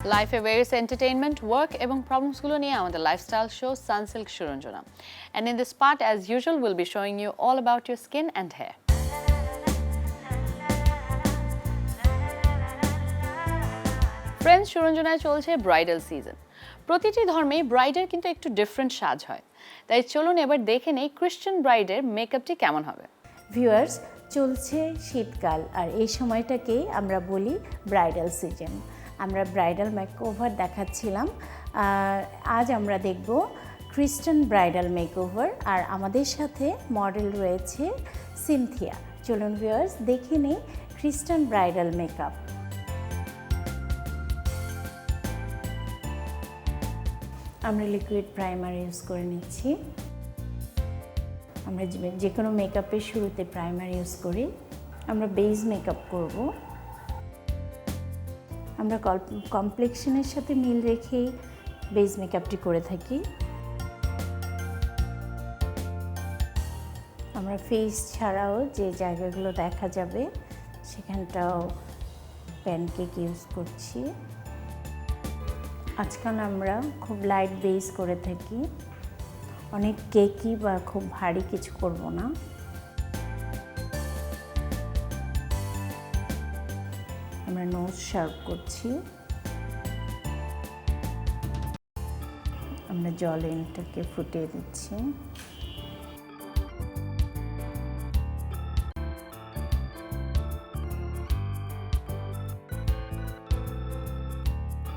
Life এ various entertainment, work এবং problems গুলো নিয়ে আমাদের lifestyle show Sunsilk Shuranjana. And in this part, as usual, we'll be showing you all about your skin and hair. Friends, Shuranjanaয় চলছে bridal season. প্রতিটি ধর্মে ব্রাইডের কিন্তু একটু different সাজ হয়। তাই চলুন এবার দেখে নেই ক্রিশ্চিয়ান ব্রাইডের মেকআপটি কেমন হবে। ভিউয়ার্স, চলছে শীতকাল আর এই সময়টাকেই আমরা বলি ব্রাইডাল সিজন। আমরা ব্রাইডাল মেকওভার দেখাচ্ছিলাম, আজ আমরা দেখব ক্রিশ্চিয়ান ব্রাইডাল মেকওভার আর আমাদের সাথে মডেল রয়েছে সিনথিয়া। চলুন ভিউয়ার্স দেখে নিই ক্রিশ্চিয়ান ব্রাইডাল মেকআপ। আমরা লিকুইড প্রাইমার ইউজ করে নিচ্ছি। আমরা যে কোনো মেকআপের শুরুতে প্রাইমার ইউজ করি। আমরা বেস মেকআপ করব। আমরা কমপ্লেক্সনের সাথে মিল রেখেই বেস মেকআপটি করে থাকি। আমরা ফেস ছাড়াও যে জায়গাগুলো দেখা যাবে সেখানটাও প্যানকেক ইউজ করছি। আজকাল আমরা খুব লাইট বেস করে থাকি, অনেক কেকি বা খুব ভারী কিছু করব না। আমরা নোজ শার্প করছি। আমরা জলেনটাকে ফুটিয়ে দিচ্ছি।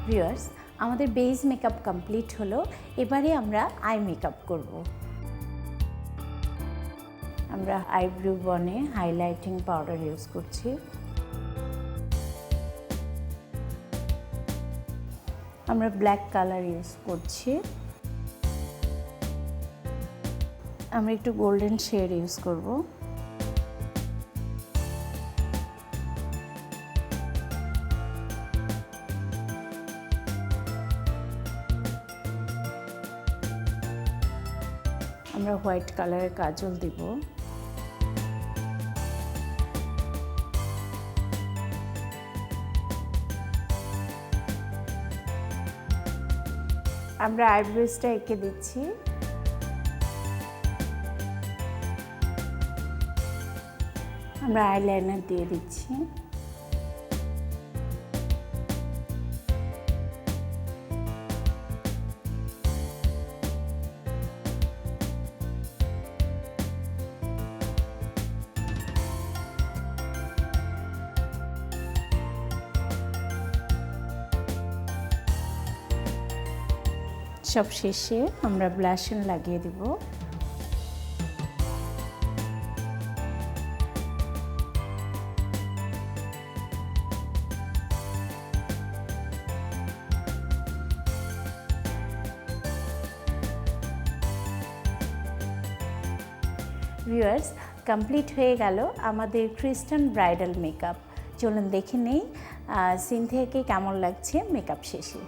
ভিউয়ার্স, আমাদের বেস মেকআপ কমপ্লিট হলো। এবারে আমরা আই মেকআপ করব। আমরা আইব্রু বনে হাইলাইটিং পাউডার ইউজ করছি। আমরা ব্ল্যাক কালার ইউজ করছি। আমরা একটু গোল্ডেন শেড ইউজ করব। আমরা হোয়াইট কালারের কাজল দিব। আমরা আইব্রোসটা এঁকে দিচ্ছি। আমরা আইলাইনার দিয়ে দিচ্ছি। সব শেষে আমরা ব্লাশন লাগিয়ে দিব। ভিউয়ার্স, কমপ্লিট হয়ে গেল আমাদের ক্রিশ্চিয়ান ব্রাইডাল মেকআপ। চলুন দেখে নেই সিনথিয়াকে কেমন লাগছে মেকআপ শেষে।